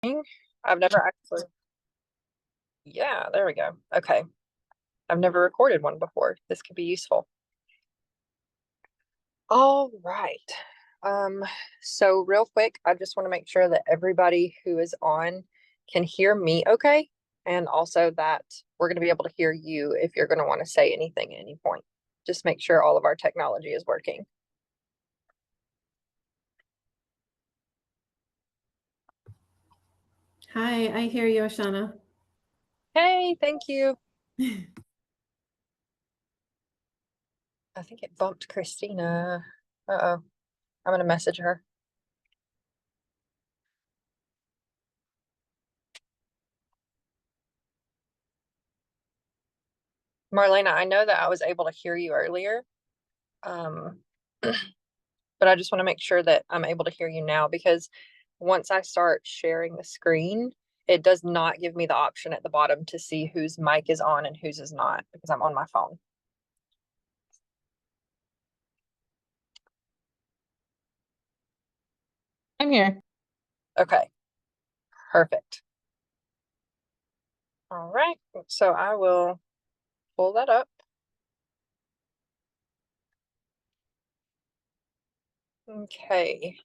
I've never actually, yeah, there we go. Okay. I've never recorded one before. This could be useful. All right. Um, so real quick, I just want to make sure that everybody who is on can hear me okay, and also that we're going to be able to hear you if you're going to want to say anything at any point. Just make sure all of our technology is working. Hi, I hear you, Oshana. Hey, thank you. I think it bumped Christina. Uh-oh. I'm going to message her. Marlena, I know that I was able to hear you earlier. Um, but I just want to make sure that I'm able to hear you now because once I start sharing the screen, it does not give me the option at the bottom to see whose mic is on and whose is not because I'm on my phone. I'm here. Okay, perfect. All right, so I will pull that up. Okay.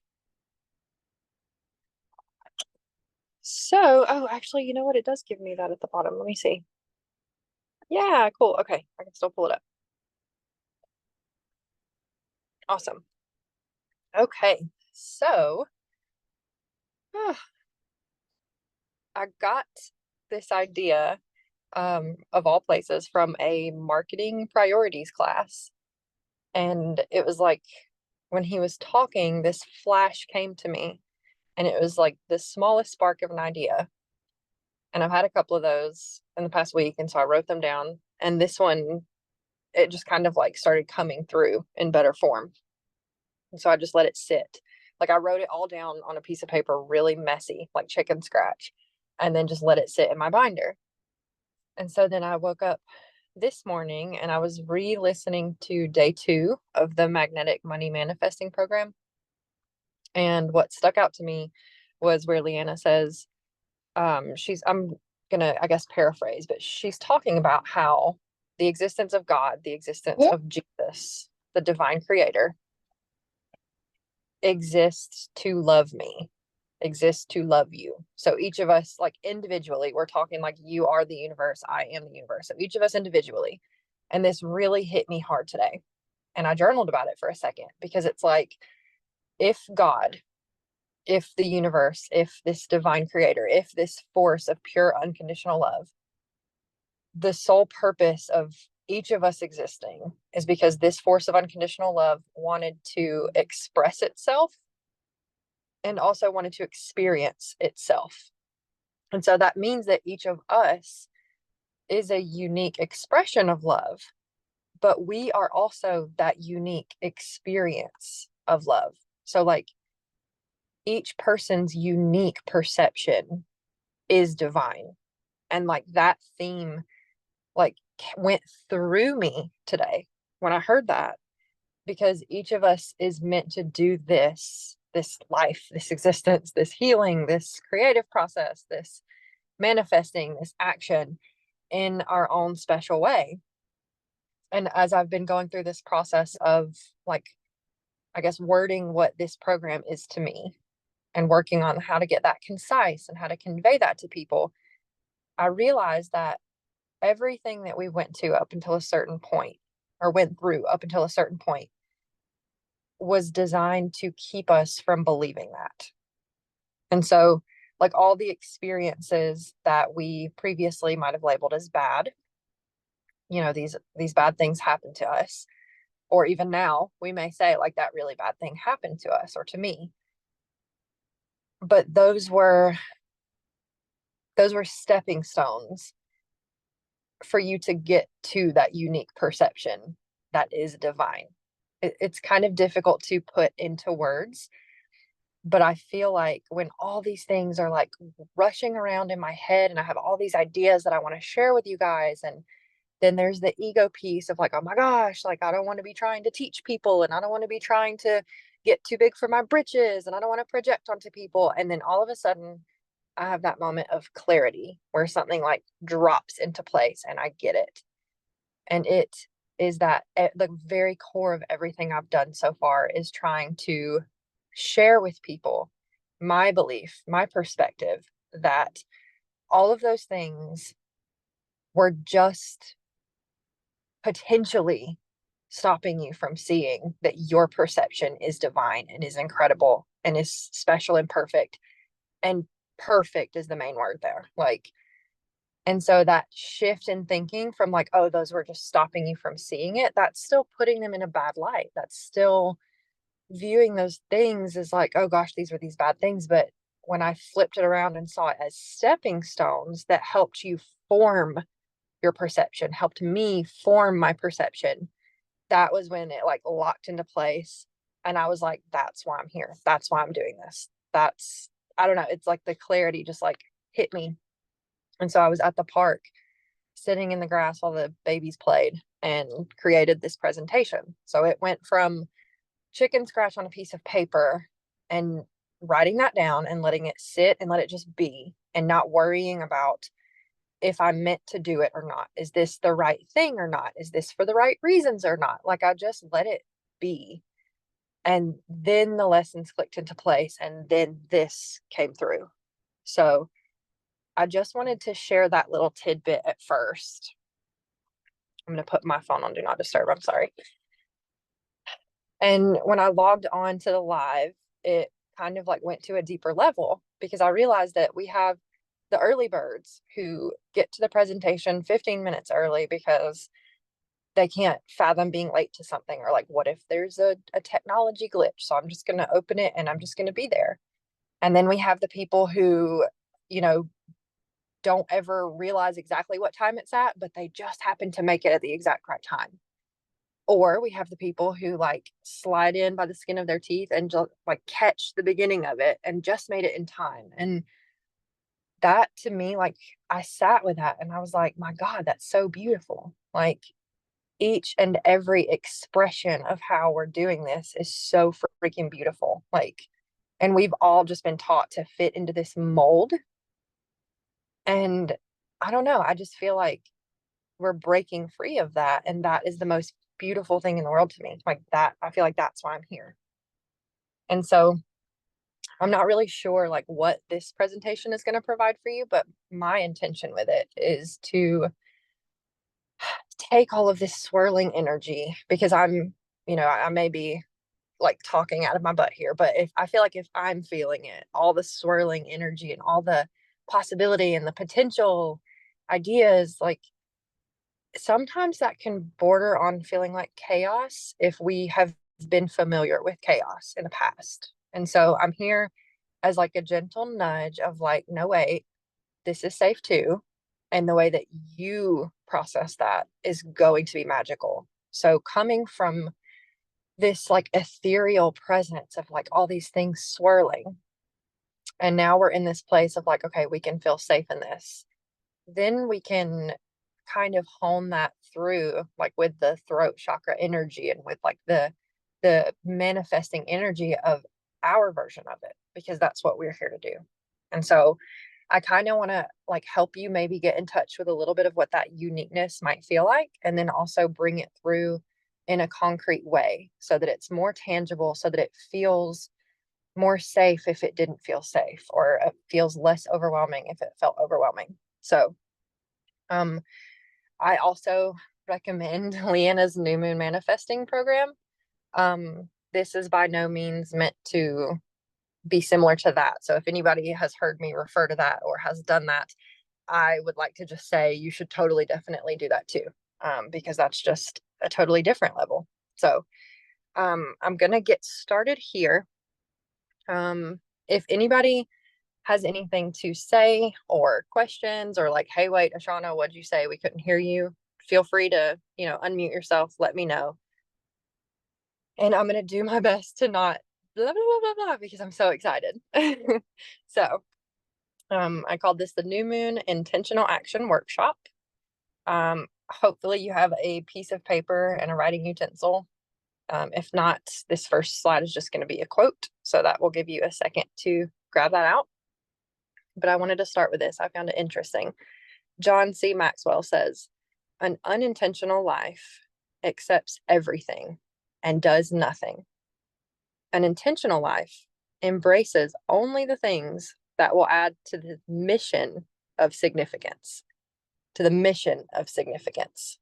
So, oh, actually, you know what? It does give me that at the bottom. Let me see. Yeah, cool. Okay, I can still pull it up. Awesome. Okay, so I got this idea of all places from a marketing priorities class. And it was like when he was talking, this flash came to me, and it was like the smallest spark of an idea. And I've had a couple of those in the past week. And so I wrote them down. And this one, it just kind of like started coming through in better form. And so I just let it sit. Like I wrote it all down on a piece of paper, really messy, like chicken scratch, and then just let it sit in my binder. And so then I woke up this morning and I was re listening to day 2 of the Magnetic Money Manifesting Program. And what stuck out to me was where Leanna says, I'm gonna, I guess, paraphrase, but she's talking about how the existence of God, the existence of Jesus, the divine creator, exists to love me, exists to love you. So each of us, like individually, we're talking like you are the universe, I am the universe. So each of us individually. And this really hit me hard today. And I journaled about it for a second because it's like, if God, if the universe, if this divine creator, if this force of pure unconditional love, the sole purpose of each of us existing is because this force of unconditional love wanted to express itself and also wanted to experience itself. And so that means that each of us is a unique expression of love, but we are also that unique experience of love. So, like, each person's unique perception is divine. And like that theme, like, went through me today when I heard that, because each of us is meant to do this life, this existence, this healing, this creative process, this manifesting, this action in our own special way. And as I've been going through this process of, like, I guess, wording what this program is to me and working on how to get that concise and how to convey that to people, I realized that everything that we went to up until a certain point, or went through up until a certain point, was designed to keep us from believing that. And so, like, all the experiences that we previously might have labeled as bad, these bad things happen to us, or even now we may say like that really bad thing happened to us or to me, but those were stepping stones for you to get to that unique perception that is divine. It's kind of difficult to put into words, but I feel like when all these things are like rushing around in my head and I have all these ideas that I want to share with you guys, and then there's the ego piece of like, oh my gosh, like I don't want to be trying to teach people, and I don't want to be trying to get too big for my britches, and I don't want to project onto people. And then all of a sudden I have that moment of clarity where something like drops into place and I get it. And it is that at the very core of everything I've done so far is trying to share with people my belief, my perspective that all of those things were just potentially stopping you from seeing that your perception is divine and is incredible and is special and perfect. And perfect is the main word there. Like, and so that shift in thinking from like, oh, those were just stopping you from seeing it, that's still putting them in a bad light. That's still viewing those things as like, oh gosh, these were these bad things. But when I flipped it around and saw it as stepping stones that helped you form your perception, helped me form my perception, that was when it like locked into place. And I was like, that's why I'm here. That's why I'm doing this. That's, I don't know. It's like the clarity just like hit me. And so I was at the park sitting in the grass while the babies played and created this presentation. So it went from chicken scratch on a piece of paper and writing that down and letting it sit and let it just be and not worrying about if I'm meant to do it or not. Is this the right thing or not? Is this for the right reasons or not? Like I just let it be. And then the lessons clicked into place and then this came through. So I just wanted to share that little tidbit at first. I'm going to put my phone on do not disturb. I'm sorry. And when I logged on to the live, it kind of like went to a deeper level because I realized that we have the early birds who get to the presentation 15 minutes early because they can't fathom being late to something, or like, what if there's a technology glitch? So I'm just going to open it and I'm just going to be there. And then we have the people who, you know, don't ever realize exactly what time it's at, but they just happen to make it at the exact right time. Or we have the people who like slide in by the skin of their teeth and just like catch the beginning of it and just made it in time. And that to me, like I sat with that and I was like, my God, that's so beautiful. Like each and every expression of how we're doing this is so freaking beautiful. Like, and we've all just been taught to fit into this mold. And I don't know, I just feel like we're breaking free of that. And that is the most beautiful thing in the world to me. Like that, I feel like that's why I'm here. And so I'm not really sure like what this presentation is going to provide for you, but my intention with it is to take all of this swirling energy because I'm, you know, I may be like talking out of my butt here, but if I feel like if I'm feeling it, all the swirling energy and all the possibility and the potential ideas, like sometimes that can border on feeling like chaos if we have been familiar with chaos in the past. And so I'm here as like a gentle nudge of like, no, wait, this is safe too. And the way that you process that is going to be magical. So coming from this like ethereal presence of like all these things swirling, and now we're in this place of like, okay, we can feel safe in this, then we can kind of hone that through like with the throat chakra energy and with like the manifesting energy of our version of it, because that's what we're here to do. And so I kind of want to like help you maybe get in touch with a little bit of what that uniqueness might feel like, and then also bring it through in a concrete way so that it's more tangible, so that it feels more safe if it didn't feel safe, or it feels less overwhelming if it felt overwhelming. So, um, I also recommend Leanna's New Moon Manifesting program. This is by no means meant to be similar to that. So if anybody has heard me refer to that or has done that, I would like to just say you should totally definitely do that too, because that's just a totally different level. So I'm going to get started here. If anybody has anything to say or questions or like, hey, wait, Ashana, what'd you say? We couldn't hear you. Feel free to, you know, unmute yourself. Let me know. And I'm going to do my best to not blah, blah, blah, blah, blah, because I'm so excited. So I called this the New Moon Intentional Action Workshop. Hopefully you have a piece of paper and a writing utensil. If not, this first slide is just going to be a quote. So that will give you a second to grab that out. but I wanted to start with this. I found it interesting. John C. Maxwell says, an unintentional life accepts everything and does nothing. An intentional life embraces only the things that will add to the mission of significance, to the mission of significance.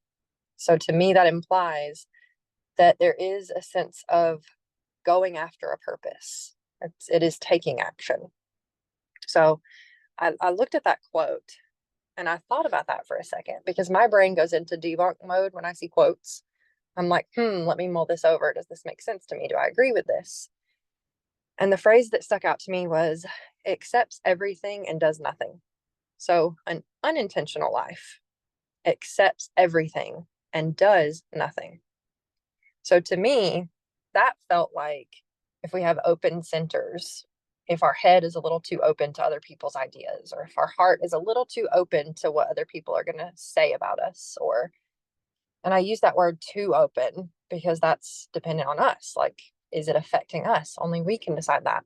So to me, that implies that there is a sense of going after a purpose. It is taking action. So I looked at that quote and I thought about that for a second because my brain goes into debunk mode when I see quotes. I'm like, let me mull this over. Does this make sense to me? Do I agree with this? And the phrase that stuck out to me was accepts everything and does nothing. So an unintentional life accepts everything and does nothing. So to me, that felt like if we have open centers, if our head is a little too open to other people's ideas, or if our heart is a little too open to what other people are going to say about us, and I use that word too open because that's dependent on us. Like, is it affecting us? Only we can decide that.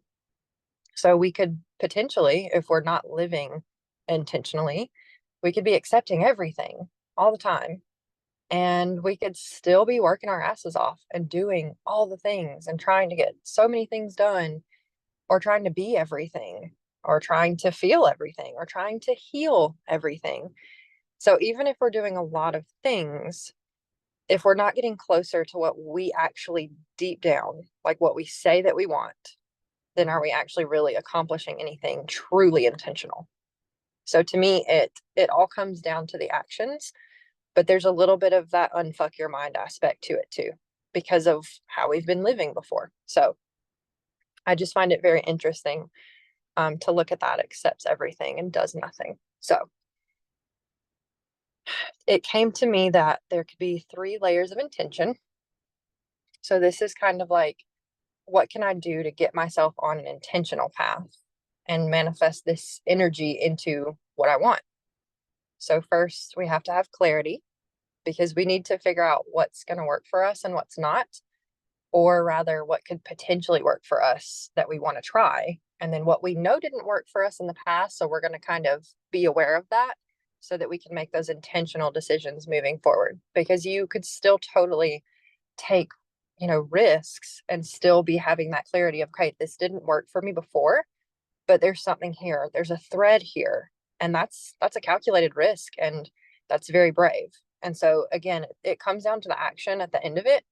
So we could potentially, if we're not living intentionally, we could be accepting everything all the time. And we could still be working our asses off and doing all the things and trying to get so many things done, or trying to be everything, or trying to feel everything, or trying to heal everything. So even if we're doing a lot of things, if we're not getting closer to what we actually deep down, like what we say that we want, then are we actually really accomplishing anything truly intentional? So to me, it all comes down to the actions, but there's a little bit of that unfuck your mind aspect to it too, because of how we've been living before. So I just find it very interesting to look at that, accepts everything and does nothing. So it came to me that there could be 3 layers of intention. So this is kind of like, what can I do to get myself on an intentional path and manifest this energy into what I want? So first, we have to have clarity because we need to figure out what's going to work for us and what's not, or rather, what could potentially work for us that we want to try. And then what we know didn't work for us in the past. So we're going to kind of be aware of that so that we can make those intentional decisions moving forward. Because you could still totally take, risks and still be having that clarity of, okay, this didn't work for me before, but there's something here. There's a thread here. And that's a calculated risk. And that's very brave. And so again, it comes down to the action at the end of it.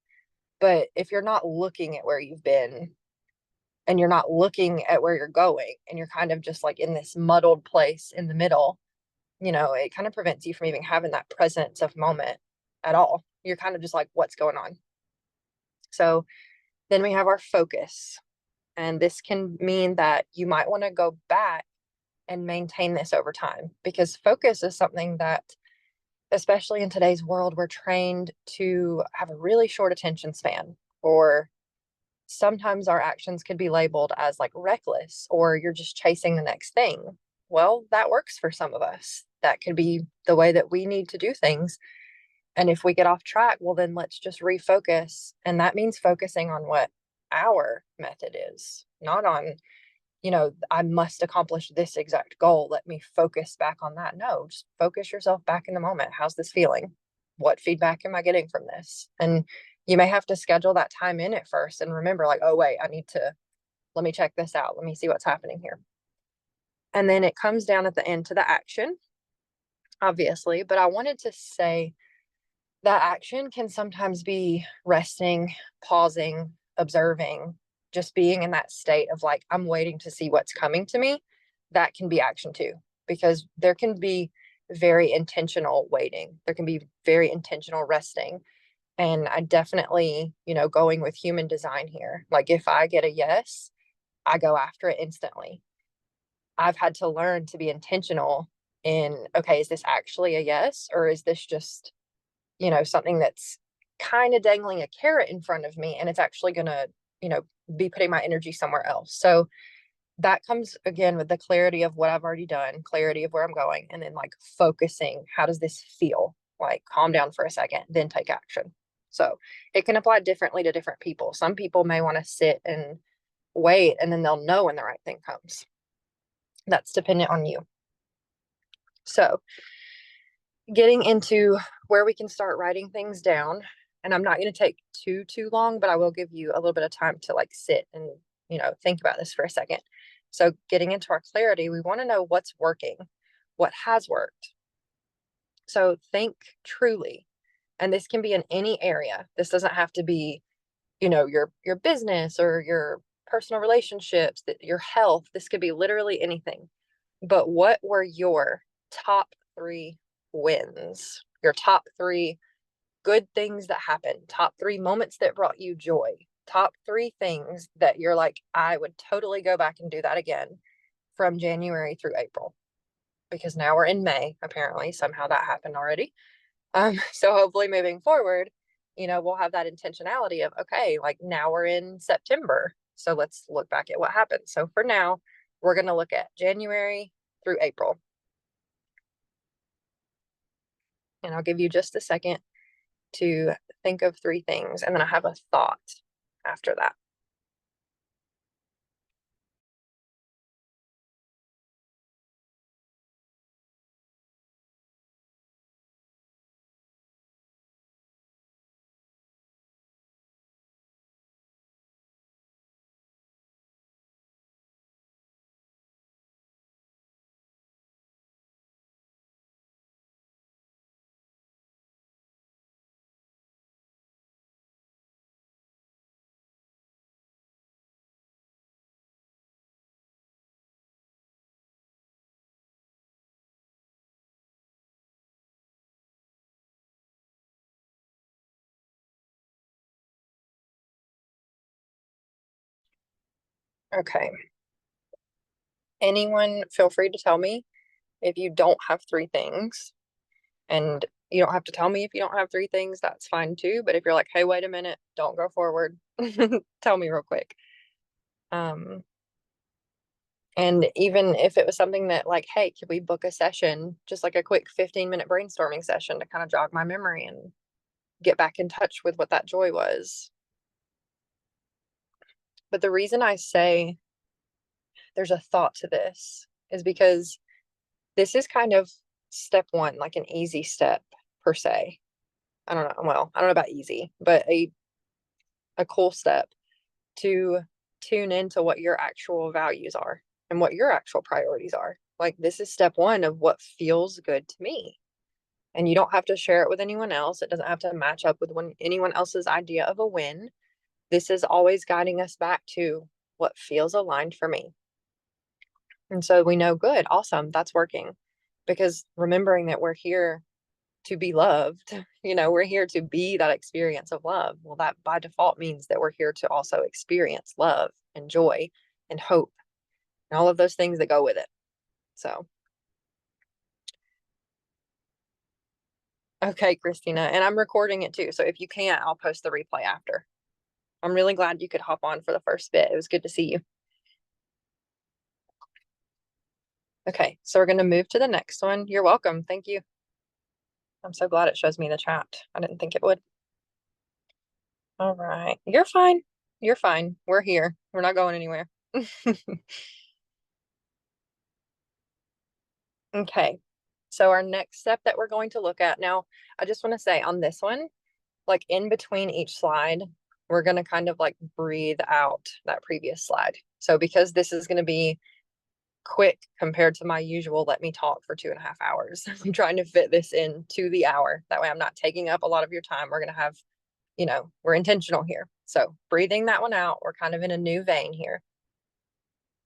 But if you're not looking at where you've been and you're not looking at where you're going and you're kind of just like in this muddled place in the middle, it kind of prevents you from even having that presence of moment at all. You're kind of just like, what's going on? So then we have our focus. And this can mean that you might want to go back and maintain this over time because focus is something that, especially in today's world, we're trained to have a really short attention span, or sometimes our actions could be labeled as like reckless, or you're just chasing the next thing. Well, that works for some of us. That could be the way that we need to do things. And if we get off track, well, then let's just refocus. And that means focusing on what our method is, not on, I must accomplish this exact goal. Let me focus back on that. No, just focus yourself back in the moment. How's this feeling? What feedback am I getting from this? And you may have to schedule that time in at first and remember, like, oh, wait, let me check this out. Let me see what's happening here. And then it comes down at the end to the action, obviously. But I wanted to say that action can sometimes be resting, pausing, observing, just being in that state of like, I'm waiting to see what's coming to me. That can be action too, because there can be very intentional waiting. There can be very intentional resting. And I definitely, going with human design here. Like if I get a yes, I go after it instantly. I've had to learn to be intentional in, okay, is this actually a yes? Or is this just, something that's kind of dangling a carrot in front of me and it's actually going to, be putting my energy somewhere else. So that comes again with the clarity of what I've already done, clarity of where I'm going, and then like focusing, how does this feel? Like calm down for a second, then take action. So it can apply differently to different people. Some people may want to sit and wait and then they'll know when the right thing comes. That's dependent on you. So, getting into where we can start writing things down, and I'm not going to take too long, but I will give you a little bit of time to like sit and, think about this for a second. So, getting into our clarity, we want to know what's working, what has worked. So, think truly, and this can be in any area. This doesn't have to be, your business or your personal relationships, your health. This could be literally anything. But what were your top 3 wins? Your top 3 good things that happened, top 3 moments that brought you joy, top 3 things that you're like, I would totally go back and do that again from January through April. Because now we're in May, apparently. Somehow that happened already. So hopefully moving forward, we'll have that intentionality of, okay, like now we're in September. So let's look back at what happened. So for now, we're going to look at January through April. And I'll give you just a second to think of 3 things. And then I have a thought after that. Okay. Anyone feel free to tell me if you don't have 3 things. And you don't have to tell me if you don't have 3 things. That's fine too. But if you're like, hey, wait a minute, don't go forward, tell me real quick. And even if it was something that like, hey, could we book a session, just like a quick 15-minute brainstorming session to kind of jog my memory and get back in touch with what that joy was. But the reason I say there's a thought to this is because this is kind of step 1, like an easy step per se. I don't know. Well, I don't know about easy, but a cool step to tune into what your actual values are and what your actual priorities are. Like, this is step 1 of what feels good to me. And you don't have to share it with anyone else. It doesn't have to match up with anyone else's idea of a win. This is always guiding us back to what feels aligned for me. And so we know, good, awesome, that's working. Because remembering that we're here to be loved, we're here to be that experience of love. Well, that by default means that we're here to also experience love and joy and hope and all of those things that go with it. So, okay, Christina, and I'm recording it too. So if you can't, I'll post the replay after. I'm really glad you could hop on for the first bit. It was good to see you. Okay, so we're going to move to the next one. You're welcome. Thank you. I'm so glad it shows me the chat. I didn't think it would. All right. You're fine. You're fine. We're here. We're not going anywhere. Okay. So our next step that we're going to look at now, I just want to say on this one, like in between each slide, we're going to kind of like breathe out that previous slide. So because this is going to be quick compared to my usual let me talk for 2.5 hours, I'm trying to fit this in to the hour. That way I'm not taking up a lot of your time. We're going to have, we're intentional here. So breathing that one out, we're kind of in a new vein here.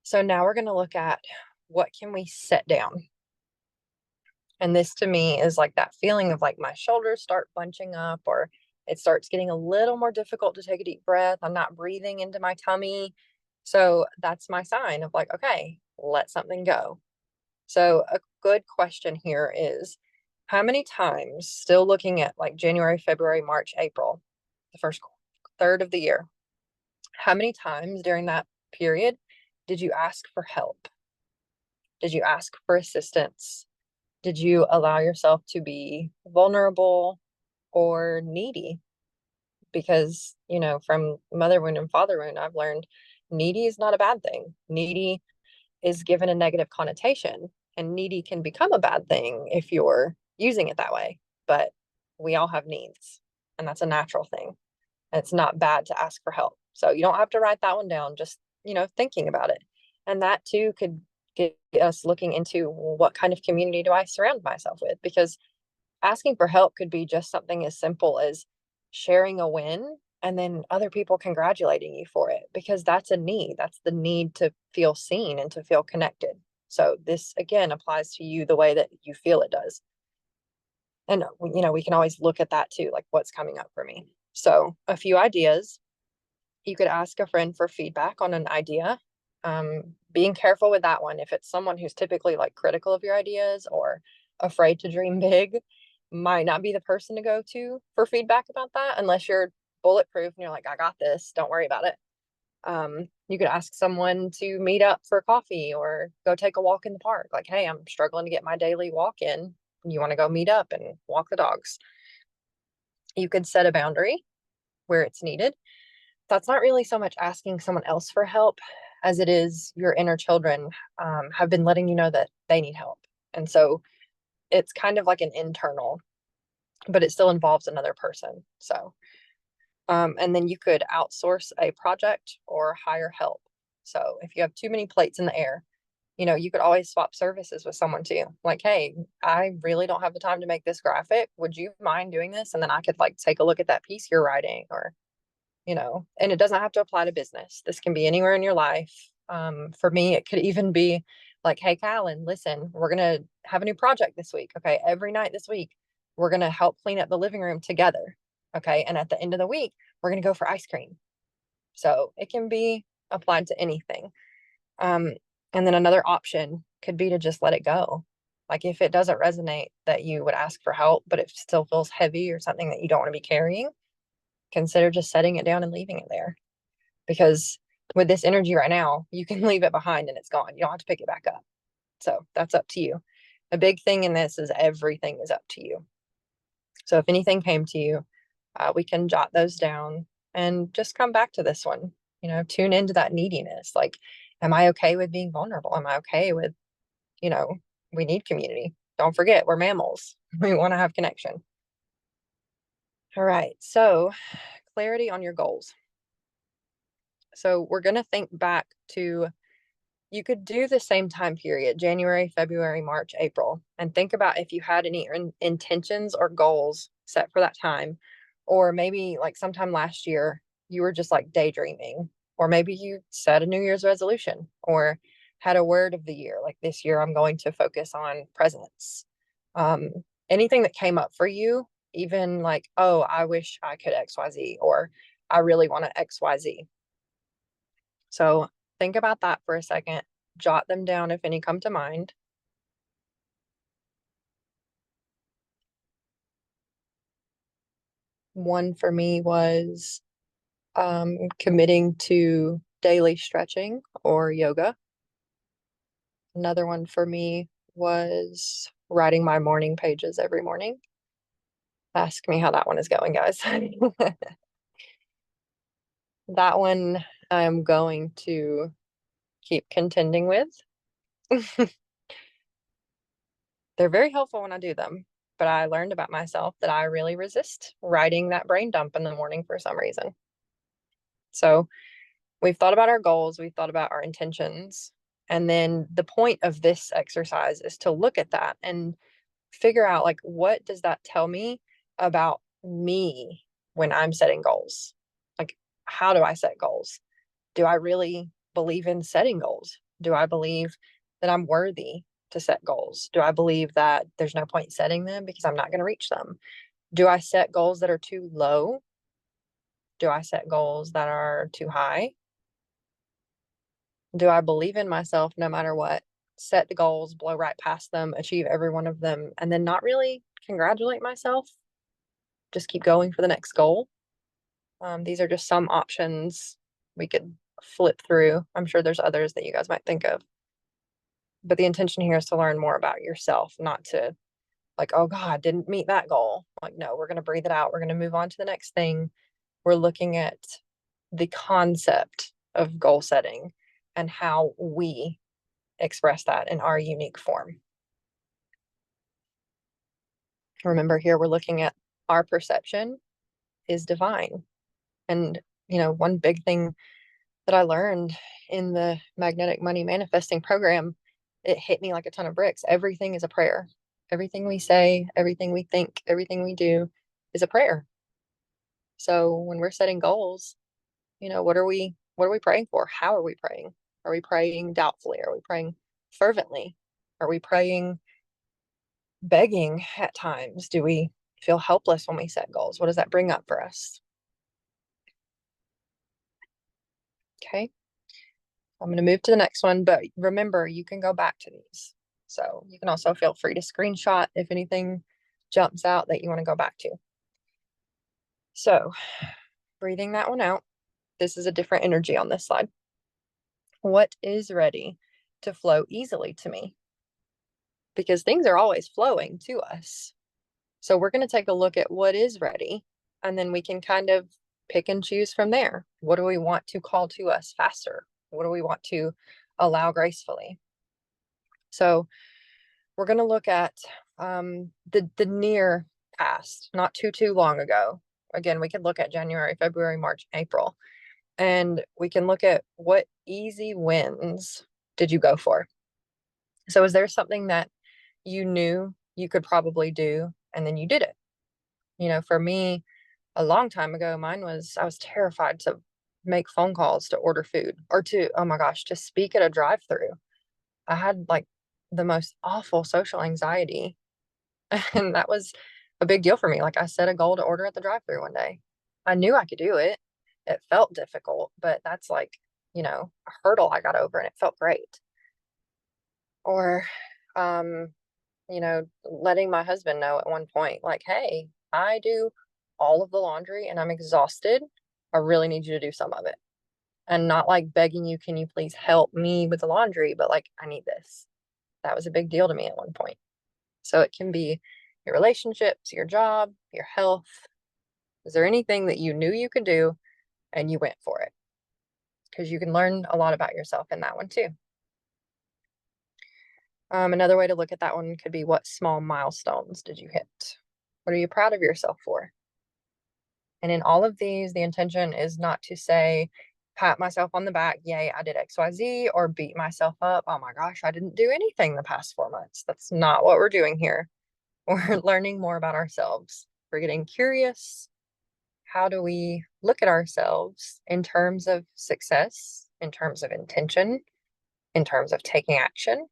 So now we're going to look at what can we set down. And this to me is like that feeling of like my shoulders start bunching up, or it starts getting a little more difficult to take a deep breath. I'm not breathing into my tummy. So that's my sign of like, okay, let something go. So a good question here is, how many times, still looking at like January, February, March, April, the first third of the year, how many times during that period did you ask for help? Did you ask for assistance? Did you allow yourself to be vulnerable or needy? Because, from mother wound and father wound, I've learned needy is not a bad thing. Needy is given a negative connotation, and needy can become a bad thing if you're using it that way. But we all have needs, and that's a natural thing. And it's not bad to ask for help. So you don't have to write that one down, just, thinking about it. And that too could get us looking into, well, what kind of community do I surround myself with? Because asking for help could be just something as simple as sharing a win and then other people congratulating you for it, because that's a need. That's the need to feel seen and to feel connected. So this again applies to you the way that you feel it does. And we can always look at that too, like what's coming up for me. So a few ideas: you could ask a friend for feedback on an idea. Being careful with that one. If it's someone who's typically like critical of your ideas or afraid to dream big, might not be the person to go to for feedback about that, unless you're bulletproof and you're like, I got this, don't worry about it. You could ask someone to meet up for coffee or go take a walk in the park. Like, hey, I'm struggling to get my daily walk in. You want to go meet up and walk the dogs? You could set a boundary where it's needed. That's not really so much asking someone else for help as it is your inner children have been letting you know that they need help. And so it's kind of like an internal, but it still involves another person. So, and then you could outsource a project or hire help. So if you have too many plates in the air, you could always swap services with someone too. Like, hey, I really don't have the time to make this graphic. Would you mind doing this? And then I could like take a look at that piece you're writing, or and it doesn't have to apply to business. This can be anywhere in your life. For me, it could even be like, hey, Callan, listen, we're going to have a new project this week. Okay. Every night this week, we're going to help clean up the living room together. Okay. And at the end of the week, we're going to go for ice cream. So it can be applied to anything. Um, and then another option could be to just let it go. Like if it doesn't resonate that you would ask for help, but it still feels heavy or something that you don't want to be carrying, consider just setting it down and leaving it there. Because with this energy right now, you can leave it behind and it's gone. You don't have to pick it back up. So that's up to you. A big thing in this is everything is up to you. So if anything came to you, we can jot those down and just come back to this one. Tune into that neediness. Like, am I okay with being vulnerable? Am I okay with, you know, we need community. Don't forget, we're mammals. We want to have connection. All right. So clarity on your goals. So we're going to think back to, you could do the same time period, January, February, March, April, and think about if you had any intentions or goals set for that time. Or maybe like sometime last year, you were just like daydreaming, or maybe you set a New Year's resolution or had a word of the year. Like this year, I'm going to focus on presence. Um, Anything that came up for you, even like, oh, I wish I could XYZ, or I really want to XYZ. So think about that for a second. Jot them down if any come to mind. One for me was committing to daily stretching or yoga. Another one for me was writing my morning pages every morning. Ask me how that one is going, guys. That one I'm going to keep contending with. They're very helpful when I do them, but I learned about myself that I really resist writing that brain dump in the morning for some reason. So we've thought about our goals, we've thought about our intentions. And then the point of this exercise is to look at that and figure out, like, what does that tell me about me when I'm setting goals? Like, how do I set goals? Do I really believe in setting goals? Do I believe that I'm worthy to set goals? Do I believe that there's no point setting them because I'm not going to reach them? Do I set goals that are too low? Do I set goals that are too high? Do I believe in myself no matter what? Set the goals, blow right past them, achieve every one of them, and then not really congratulate myself. Just keep going for the next goal. These are just some options we could flip through. I'm sure there's others that you guys might think of. But the intention here is to learn more about yourself, not to like, oh God, didn't meet that goal. Like, no, we're going to breathe it out. We're going to move on to the next thing. We're looking at the concept of goal setting and how we express that in our unique form. Remember, here we're looking at our perception is divine. And, one big thing that I learned in the magnetic money manifesting program, it hit me like a ton of bricks. Everything is a prayer. Everything we say, everything we think, everything we do is a prayer. So when we're setting goals, what are we praying for? How are we praying? Are we praying doubtfully? Are we praying fervently? Are we praying begging at times? Do we feel helpless when we set goals? What does that bring up for us? Okay. I'm going to move to the next one, but remember, you can go back to these. So you can also feel free to screenshot if anything jumps out that you want to go back to. So breathing that one out. This is a different energy on this slide. What is ready to flow easily to me? Because things are always flowing to us. So we're going to take a look at what is ready, and then we can kind of pick and choose from there. What do we want to call to us faster? What do we want to allow gracefully? So we're going to look at the near past, not too long ago. Again, we could look at January, February, March, April, and we can look at what easy wins did you go for. So is there something that you knew you could probably do and then you did it? For me, a long time ago, mine was I was terrified to make phone calls to order food or oh my gosh, to speak at a drive-through. I had like the most awful social anxiety. And that was a big deal for me. Like I set a goal to order at the drive-through one day. I knew I could do it. It felt difficult, but that's like, a hurdle I got over and it felt great. Or, letting my husband know at one point, like, hey, I do all of the laundry and I'm exhausted. I really need you to do some of it. And not like begging you, can you please help me with the laundry? But like, I need this. That was a big deal to me at one point. So it can be your relationships, your job, your health. Is there anything that you knew you could do and you went for it? Because you can learn a lot about yourself in that one too. Another way to look at that one could be, what small milestones did you hit? What are you proud of yourself for? And in all of these, the intention is not to say, pat myself on the back, yay, I did XYZ, or beat myself up, oh my gosh, I didn't do anything the past 4 months. That's not what we're doing here. We're learning more about ourselves. We're getting curious. How do we look at ourselves in terms of success, in terms of intention, in terms of taking action?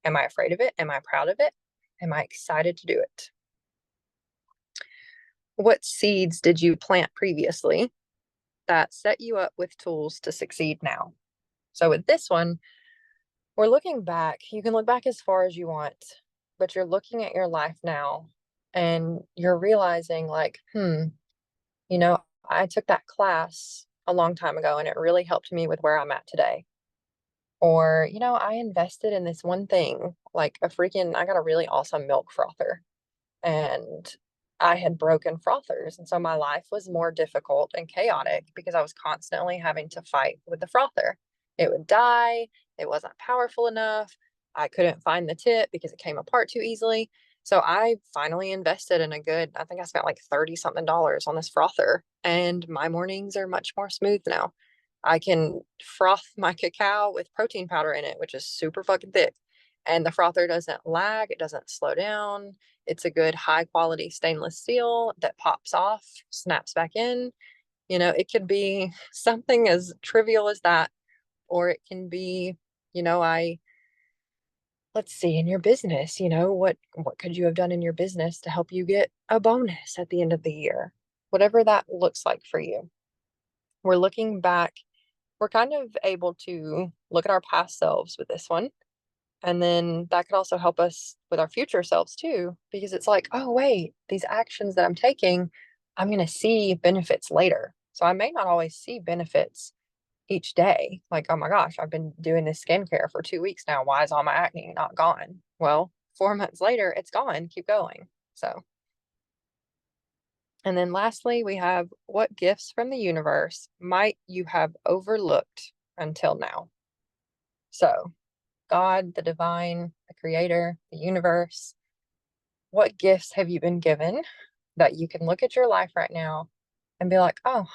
Am I afraid of it? Am I proud of it? Am I excited to do it? What seeds did you plant previously that set you up with tools to succeed now? So with this one, we're looking back. You can look back as far as you want, but you're looking at your life now and you're realizing like, I took that class a long time ago and it really helped me with where I'm at today. Or, I invested in this one thing, like I got a really awesome milk frother and I had broken frothers. And so my life was more difficult and chaotic because I was constantly having to fight with the frother. It would die. It wasn't powerful enough. I couldn't find the tip because it came apart too easily. So I finally invested in I think I spent like 30 something dollars on this frother, and my mornings are much more smooth now. I can froth my cacao with protein powder in it, which is super fucking thick. And the frother doesn't lag, it doesn't slow down. It's a good high quality stainless steel that pops off, snaps back in. It could be something as trivial as that, or it can be, I let's see, in your business, what could you have done in your business to help you get a bonus at the end of the year? Whatever that looks like for you. We're looking back, we're kind of able to look at our past selves with this one. And then that could also help us with our future selves too, because it's like, oh, wait, these actions that I'm taking, I'm going to see benefits later. So I may not always see benefits each day. Like, oh my gosh, I've been doing this skincare for 2 weeks now. Why is all my acne not gone? Well, 4 months later, it's gone. Keep going. So, and then lastly, we have, what gifts from the universe might you have overlooked until now? So, God, the divine, the creator, the universe, what gifts have you been given that you can look at your life right now and be like, oh,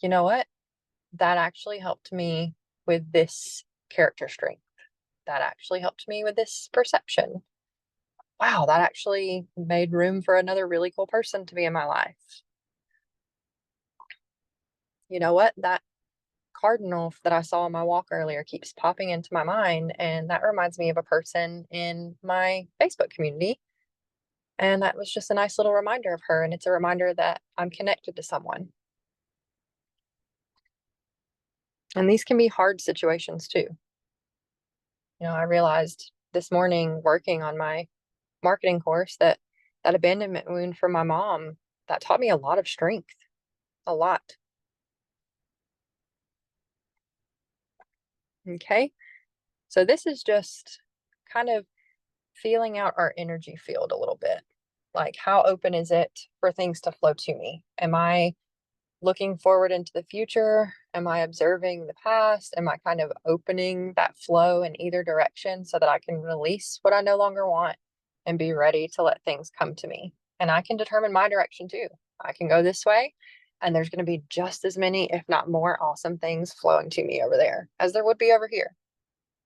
you know what? That actually helped me with this character strength. That actually helped me with this perception. Wow, that actually made room for another really cool person to be in my life. You know what? That cardinal that I saw on my walk earlier keeps popping into my mind. And that reminds me of a person in my Facebook community. And that was just a nice little reminder of her. And it's a reminder that I'm connected to someone. And these can be hard situations too. I realized this morning working on my marketing course that that abandonment wound from my mom, that taught me a lot of strength, a lot. Okay. So this is just kind of feeling out our energy field a little bit. Like, how open is it for things to flow to me? Am I looking forward into the future? Am I observing the past? Am I kind of opening that flow in either direction so that I can release what I no longer want and be ready to let things come to me? And I can determine my direction too. I can go this way, and there's going to be just as many, if not more, awesome things flowing to me over there as there would be over here.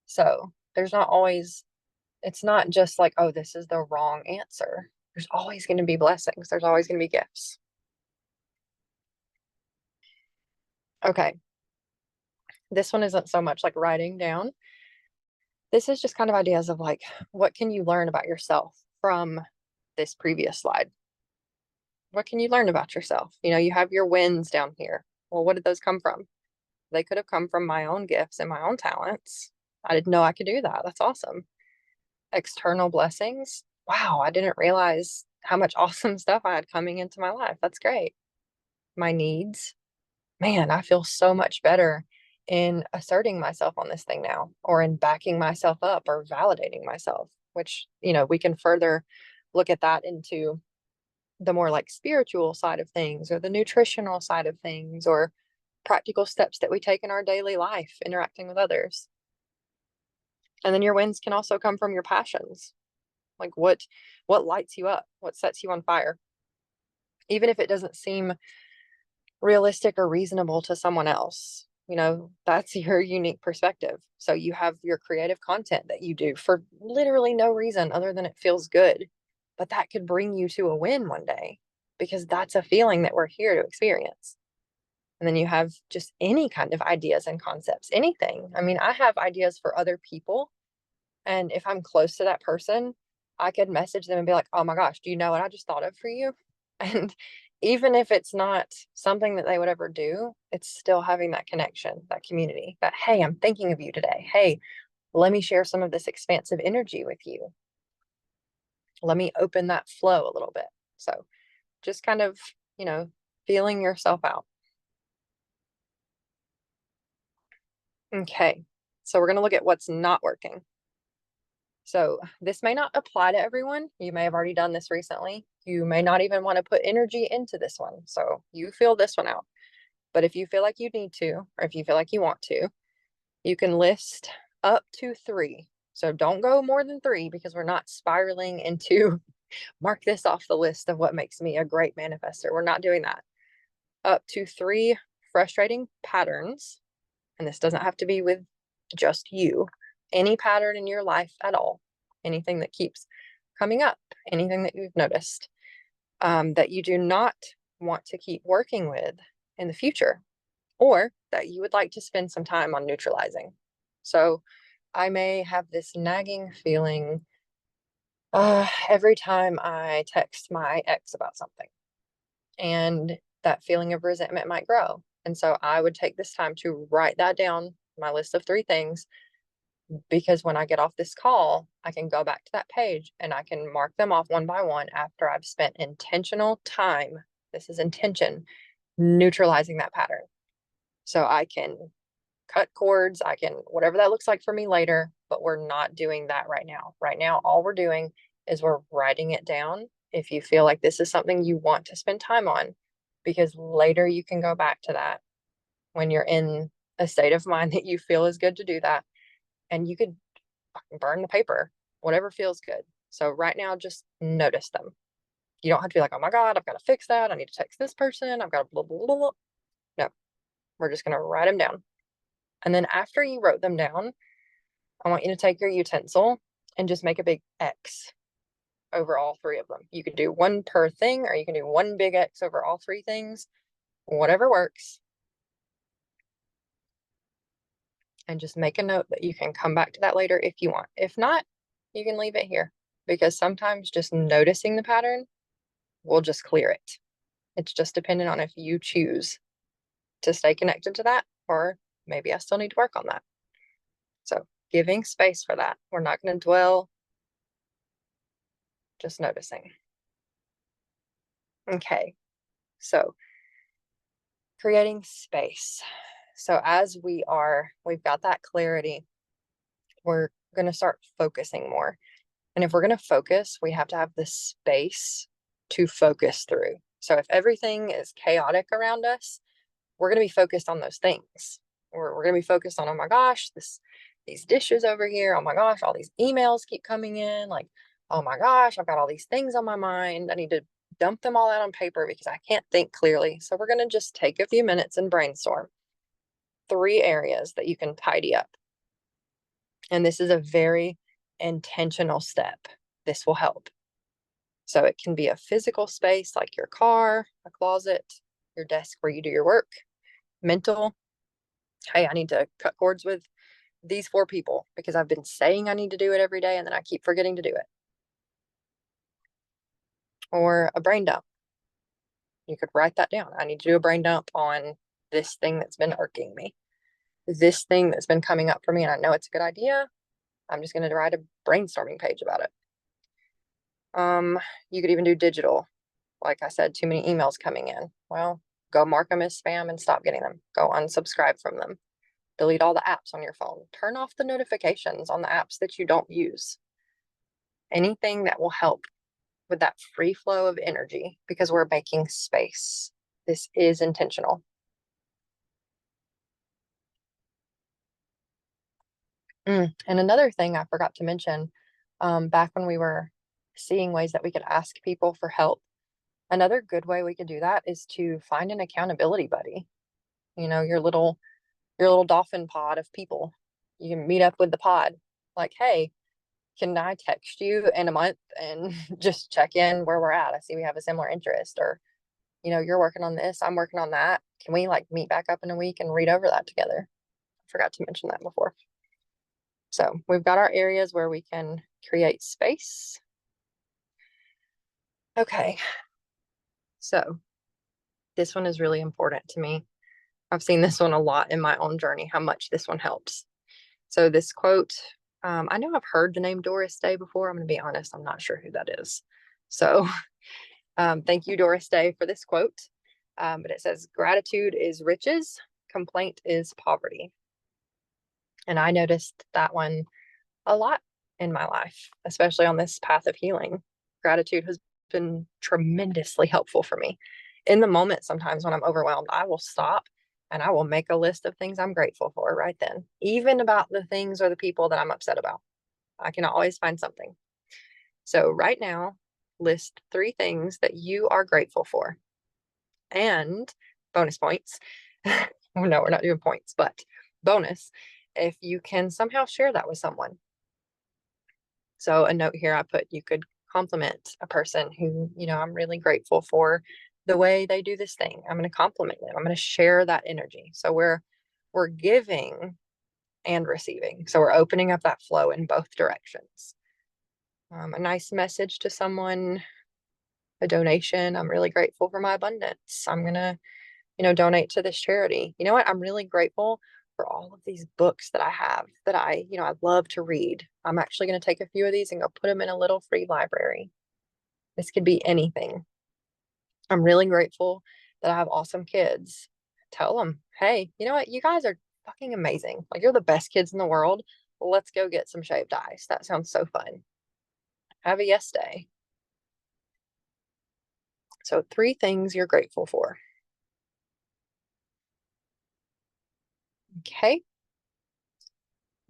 So there's not always, it's not just like, oh, this is the wrong answer. There's always going to be blessings, there's always going to be gifts. Okay. This one isn't so much like writing down. This is just kind of ideas of like, what can you learn about yourself from this previous slide? What can you learn about yourself? You have your wins down here. Well, what did those come from? They could have come from my own gifts and my own talents. I didn't know I could do that. That's awesome. External blessings. Wow, I didn't realize how much awesome stuff I had coming into my life. That's great. My needs. Man, I feel so much better in asserting myself on this thing now, or in backing myself up or validating myself, which, we can further look at that into the more like spiritual side of things, or the nutritional side of things, or practical steps that we take in our daily life interacting with others. And then your wins can also come from your passions. Like, what lights you up, what sets you on fire, even if it doesn't seem realistic or reasonable to someone else. That's your unique perspective. So you have your creative content that you do for literally no reason other than it feels good. But that could bring you to a win one day, because that's a feeling that we're here to experience. And then you have just any kind of ideas and concepts, anything. I mean, I have ideas for other people. And if I'm close to that person, I could message them and be like, oh my gosh, do you know what I just thought of for you? And even if it's not something that they would ever do, it's still having that connection, that community, that, hey, I'm thinking of you today. Hey, let me share some of this expansive energy with you. Let me open that flow a little bit. So just kind of, feeling yourself out. Okay. So we're going to look at what's not working. So this may not apply to everyone. You may have already done this recently. You may not even want to put energy into this one. So you feel this one out. But if you feel like you need to, or if you feel like you want to, you can list up to 3. So don't go more than 3, because we're not spiraling into mark this off the list of what makes me a great manifester. We're not doing that. Up to 3 frustrating patterns. And this doesn't have to be with just you. Any pattern in your life at all, anything that keeps coming up, anything that you've noticed that you do not want to keep working with in the future, or that you would like to spend some time on neutralizing. So I may have this nagging feeling every time I text my ex about something, and that feeling of resentment might grow. And so I would take this time to write that down, my list of 3 things, because when I get off this call, I can go back to that page and I can mark them off one by one after I've spent intentional time. This is intention, neutralizing that pattern. So I can cut cords, I can, whatever that looks like for me later, but we're not doing that right now. Right now, all we're doing is we're writing it down. If you feel like this is something you want to spend time on, because later you can go back to that when you're in a state of mind that you feel is good to do that. And you could burn the paper, whatever feels good. So right now, just notice them. You don't have to be like, oh my God, I've got to fix that. I need to text this person. I've got to blah, blah, blah, blah. No, we're just going to write them down. And then after you wrote them down, I want you to take your utensil and just make a big X over all three of them. You can do one per thing, or you can do one big X over all three things, whatever works. And just make a note that you can come back to that later if you want. If not, you can leave it here, because sometimes just noticing the pattern will just clear it. It's just dependent on if you choose to stay connected to that, or maybe I still need to work on that. So giving space for that. We're not going to dwell, just noticing. Okay, so creating space. So as we've got that clarity, we're going to start focusing more. And if we're going to focus, we have to have the space to focus through. So if everything is chaotic around us, we're going to be focused on those things. We're going to be focused on, oh my gosh, these dishes over here. Oh my gosh, all these emails keep coming in. Like, oh my gosh, I've got all these things on my mind. I need to dump them all out on paper because I can't think clearly. So we're going to just take a few minutes and brainstorm 3 areas that you can tidy up. And this is a very intentional step. This will help. So it can be a physical space like your car, a closet, your desk where you do your work. Mental, hey, I need to cut cords with these 4 people because I've been saying I need to do it every day and then I keep forgetting to do it. Or a brain dump. You could write that down. I need to do a brain dump on this thing that's been irking me, this thing that's been coming up for me, and I know it's a good idea. I'm just going to write a brainstorming page about it. You could even do digital. Like I said, too many emails coming in. Well, go mark them as spam and stop getting them. Go unsubscribe from them. Delete all the apps on your phone. Turn off the notifications on the apps that you don't use. Anything that will help with that free flow of energy, because we're making space. This is intentional. And another thing I forgot to mention, back when we were seeing ways that we could ask people for help, another good way we could do that is to find an accountability buddy. You know, your little dolphin pod of people. You can meet up with the pod. Like, hey, can I text you in a month and just check in where we're at? I see we have a similar interest, or, you're working on this, I'm working on that. Can we like meet back up in a week and read over that together? I forgot to mention that before. So we've got our areas where we can create space. Okay. So this one is really important to me. I've seen this one a lot in my own journey, how much this one helps. So this quote, I know I've heard the name Doris Day before. I'm going to be honest, I'm not sure who that is. So thank you, Doris Day, for this quote. But it says, gratitude is riches, complaint is poverty. And I noticed that one a lot in my life, especially on this path of healing. Gratitude has been tremendously helpful for me. In the moment, sometimes when I'm overwhelmed, I will stop and I will make a list of things I'm grateful for right then, even about the things or the people that I'm upset about. I can always find something. So right now, list 3 things that you are grateful for. And bonus points. No, we're not doing points, but bonus if you can somehow share that with someone. So a note here I put, you could compliment a person who, I'm really grateful for the way they do this thing. I'm going to compliment them. I'm going to share that energy. So we're giving and receiving. So we're opening up that flow in both directions. A nice message to someone, a donation. I'm really grateful for my abundance. I'm going to, donate to this charity. You know what? I'm really grateful for all of these books that I have that I love to read. I'm actually going to take a few of these and go put them in a little free library. This could be anything. I'm really grateful that I have awesome kids. Tell them, hey, you know what? You guys are fucking amazing. Like, you're the best kids in the world. Let's go get some shaved ice. That sounds so fun. Have a yes day. So 3 things you're grateful for. Okay.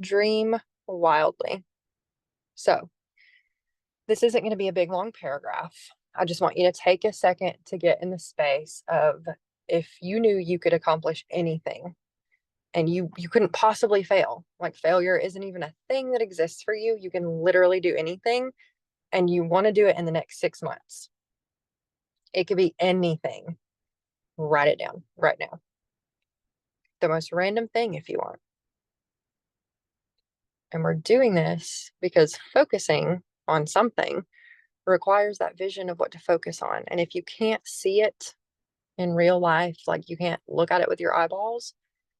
Dream wildly. So this isn't going to be a big long paragraph. I just want you to take a second to get in the space of if you knew you could accomplish anything and you couldn't possibly fail. Like failure isn't even a thing that exists for you. You can literally do anything and you want to do it in the next 6 months. It could be anything. Write it down right now. The most random thing if you want. And we're doing this because focusing on something requires that vision of what to focus on. And if you can't see it in real life, like you can't look at it with your eyeballs,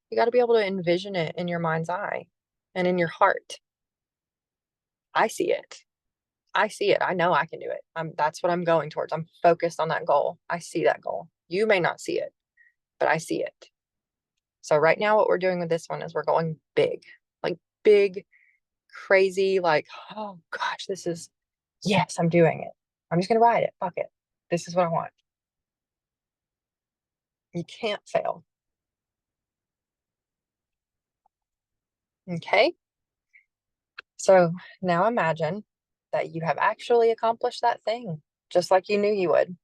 you got to be able to envision it in your mind's eye and in your heart. I see it. I see it. I know I can do it. That's what I'm going towards. I'm focused on that goal. I see that goal. You may not see it, but I see it. So right now, what we're doing with this one is we're going big, like big, crazy, like, oh gosh, yes, I'm doing it. I'm just going to ride it. Fuck it. This is what I want. You can't fail. Okay. So now imagine that you have actually accomplished that thing, just like you knew you would.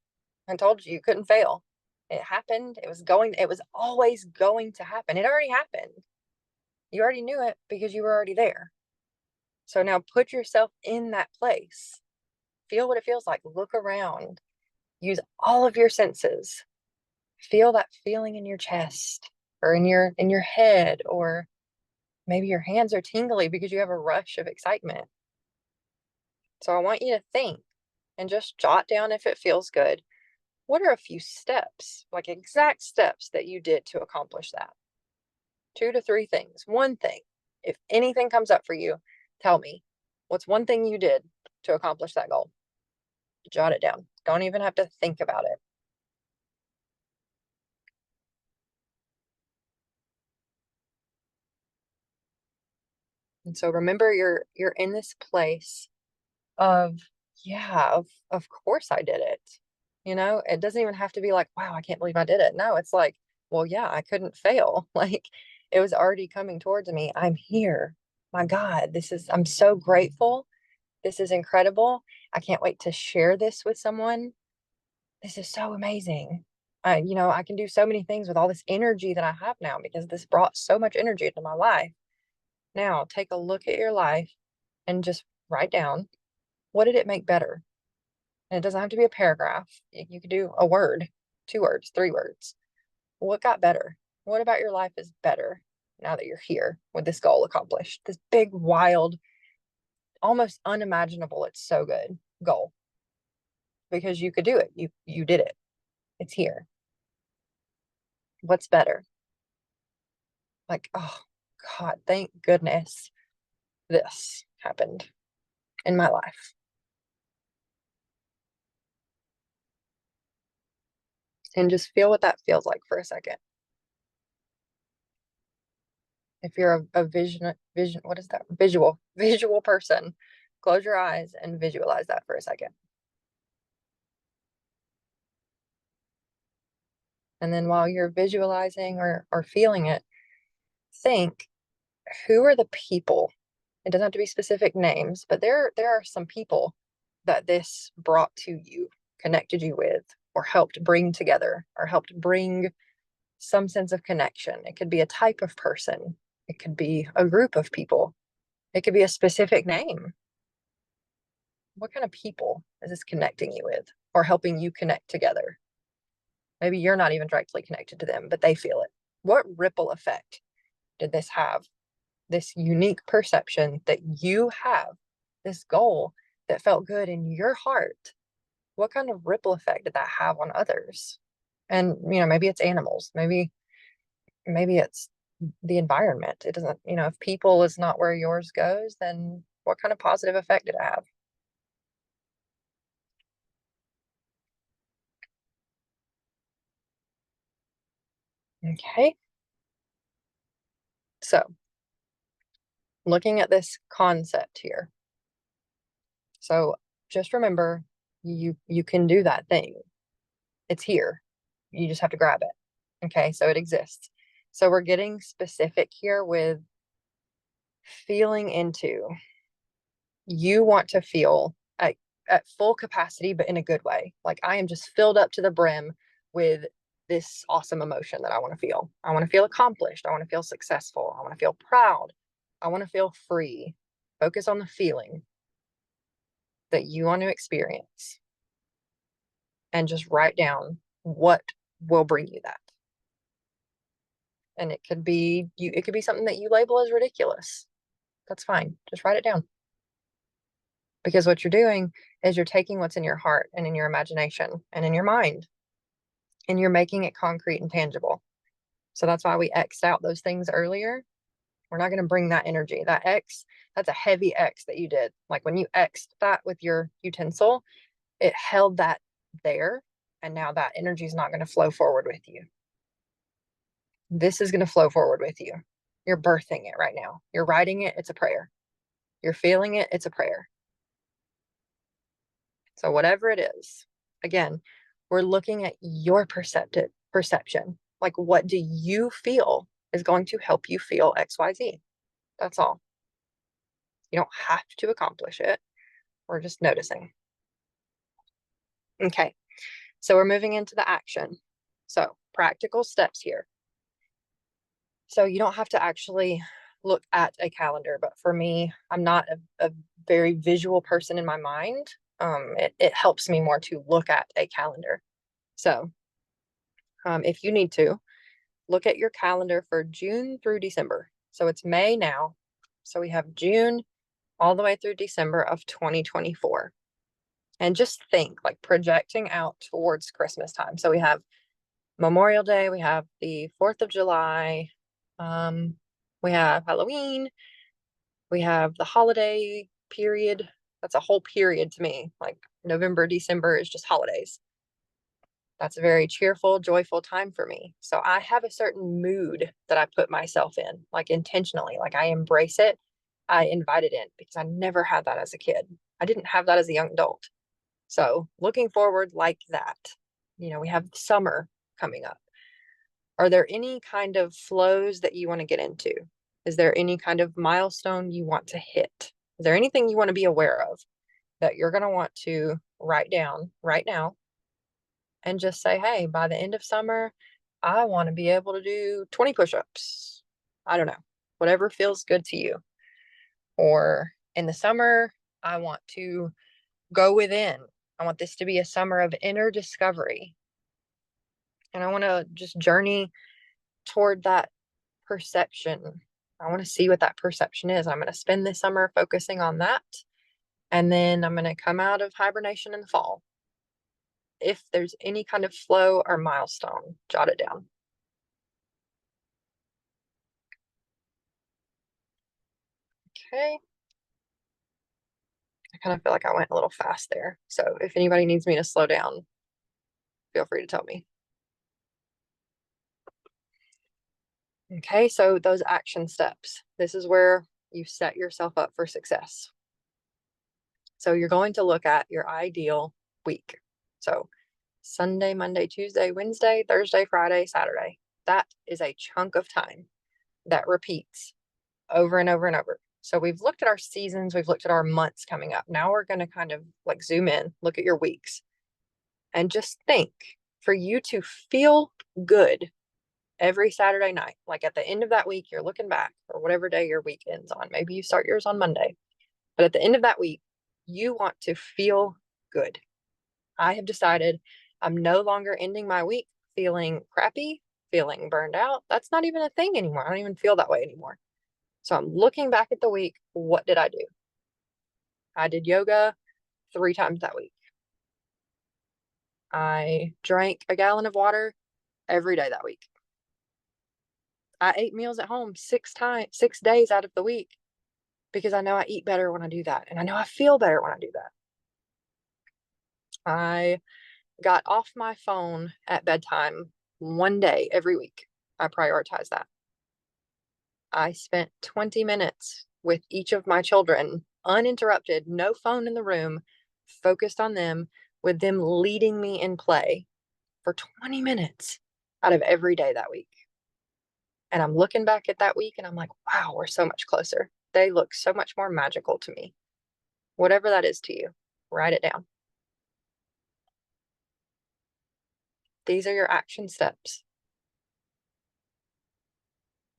I told you you couldn't fail. It happened. It was always going to happen. It already happened. You already knew it because you were already there. So now put yourself in that place. Feel what it feels like. Look around. Use all of your senses. Feel that feeling in your chest or in your head, or maybe your hands are tingly because you have a rush of excitement. So I want you to think and just jot down if it feels good. What are a few steps, like exact steps that you did to accomplish that? 2 to 3 things, one thing. If anything comes up for you, tell me. What's one thing you did to accomplish that goal? Jot it down. Don't even have to think about it. And so remember you're in this place of, yeah, of course I did it. It doesn't even have to be like, wow, I can't believe I did it. No, it's like, well, yeah, I couldn't fail. Like it was already coming towards me. I'm here. My God, I'm so grateful. This is incredible. I can't wait to share this with someone. This is so amazing. I can do so many things with all this energy that I have now because this brought so much energy into my life. Now, take a look at your life and just write down, what did it make better? And it doesn't have to be a paragraph. You could do a word, 2 words, 3 words. What got better? What about your life is better now that you're here with this goal accomplished? This big, wild, almost unimaginable, it's so good goal. Because you could do it. You did it. It's here. What's better? Like, oh God, thank goodness this happened in my life. And just feel what that feels like for a second. If you're a vision, what is that? Visual person, close your eyes and visualize that for a second. And then while you're visualizing or feeling it, think, who are the people? It doesn't have to be specific names, but there are some people that this brought to you, connected you with, or helped bring together, or helped bring some sense of connection. It could be a type of person. It could be a group of people. It could be a specific name. What kind of people is this connecting you with or helping you connect together? Maybe you're not even directly connected to them, but they feel it. What ripple effect did this have? This unique perception that you have, this goal that felt good in your heart. What kind of ripple effect did that have on others? And, maybe it's animals. Maybe it's the environment. It doesn't, if people is not where yours goes, then what kind of positive effect did it have? Okay. So looking at this concept here. So just remember you can do that thing. It's here. You just have to grab it. Okay, so it exists. So we're getting specific here with feeling into. You want to feel at full capacity, but in a good way. Like I am just filled up to the brim with this awesome emotion that I want to feel. I want to feel accomplished. I want to feel successful. I want to feel proud. I want to feel free. Focus on the feeling that you want to experience and just write down what will bring you that. And it could be something that you label as ridiculous. That's fine. Just write it down. Because what you're doing is you're taking what's in your heart and in your imagination and in your mind, and you're making it concrete and tangible. So that's why we X'd out those things earlier. We're not going to bring that energy. That X, that's a heavy X that you did. Like when you X'd that with your utensil, it held that there. And now that energy is not going to flow forward with you. This is going to flow forward with you. You're birthing it right now. You're writing it. It's a prayer. You're feeling it. It's a prayer. So whatever it is, again, we're looking at your perception. Like what do you feel is going to help you feel XYZ? That's all. You don't have to accomplish it. We're just noticing. Okay. So we're moving into the action. So practical steps here. So you don't have to actually look at a calendar, but for me, I'm not a very visual person in my mind. It helps me more to look at a calendar. So if you need to, look at your calendar for June through December. So it's May now. So we have June all the way through December of 2024. And just think like projecting out towards Christmas time. So we have Memorial Day, we have the 4th of July, we have Halloween, we have the holiday period. That's a whole period to me. Like November, December is just holidays. That's a very cheerful, joyful time for me. So I have a certain mood that I put myself in, like intentionally, like I embrace it. I invite it in because I never had that as a kid. I didn't have that as a young adult. So looking forward like that, we have summer coming up. Are there any kind of flows that you want to get into? Is there any kind of milestone you want to hit? Is there anything you want to be aware of that you're going to want to write down right now and just say, hey, by the end of summer, I want to be able to do 20 push-ups. I don't know, whatever feels good to you. Or in the summer, I want to go within. I want this to be a summer of inner discovery. And I want to just journey toward that perception. I want to see what that perception is. I'm going to spend this summer focusing on that. And then I'm going to come out of hibernation in the fall. If there's any kind of flow or milestone, jot it down. Okay. I kind of feel like I went a little fast there. So if anybody needs me to slow down, feel free to tell me. Okay, so those action steps. This is where you set yourself up for success. So you're going to look at your ideal week. So Sunday, Monday, Tuesday, Wednesday, Thursday, Friday, Saturday. That is a chunk of time that repeats over and over and over. So we've looked at our seasons, we've looked at our months coming up. Now we're going to kind of like zoom in, look at your weeks, and just think for you to feel good every Saturday night. Like at the end of that week, you're looking back, or whatever day your week ends on. Maybe you start yours on Monday, but at the end of that week, you want to feel good. I have decided I'm no longer ending my week feeling crappy, feeling burned out. That's not even a thing anymore. I don't even feel that way anymore. So I'm looking back at the week. What did I do? I did yoga 3 times that week. I drank a gallon of water every day that week. I ate meals at home 6 days out of the week because I know I eat better when I do that. And I know I feel better when I do that. I got off my phone at bedtime 1 day every week. I prioritize that. I spent 20 minutes with each of my children, uninterrupted, no phone in the room, focused on them, with them leading me in play for 20 minutes out of every day that week. And I'm looking back at that week and I'm like, wow, we're so much closer. They look so much more magical to me. Whatever that is to you, write it down. These are your action steps.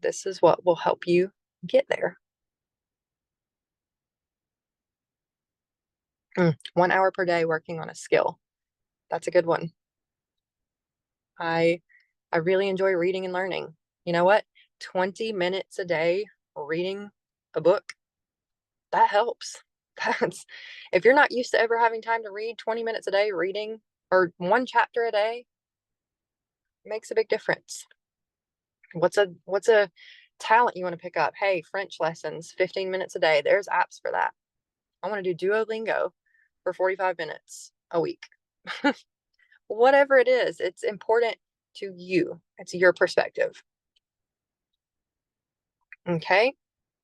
This is what will help you get there. 1 hour per day working on a skill. That's a good one. I really enjoy reading and learning. You know what? 20 minutes a day reading a book, that helps. That's if you're not used to ever having time to read 20 minutes a day reading or one chapter a day, it makes a big difference. What's a talent you want to pick up? Hey, French lessons, 15 minutes a day. There's apps for that. I want to do Duolingo for 45 minutes a week. Whatever it is, it's important to you. It's your perspective. Okay.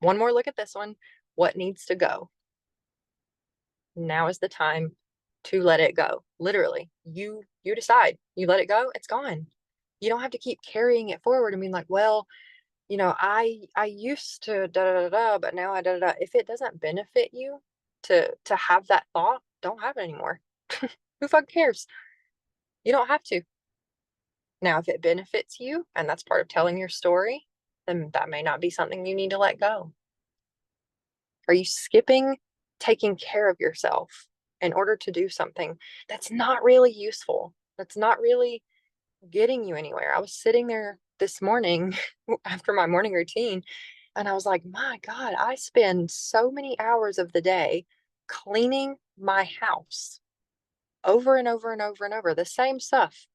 One more look at this one. What needs to go? Now is the time to let it go. Literally, you decide. You let it go, it's gone. You don't have to keep carrying it forward and being like, well, I used to da da da da, but now I da da da. If it doesn't benefit you to have that thought, don't have it anymore. Who fucking cares? You don't have to. Now, if it benefits you and that's part of telling your story, then that may not be something you need to let go. Are you skipping taking care of yourself in order to do something that's not really useful? That's not really getting you anywhere. I was sitting there this morning after my morning routine and I was like, my God, I spend so many hours of the day cleaning my house over and over and over and over, the same stuff.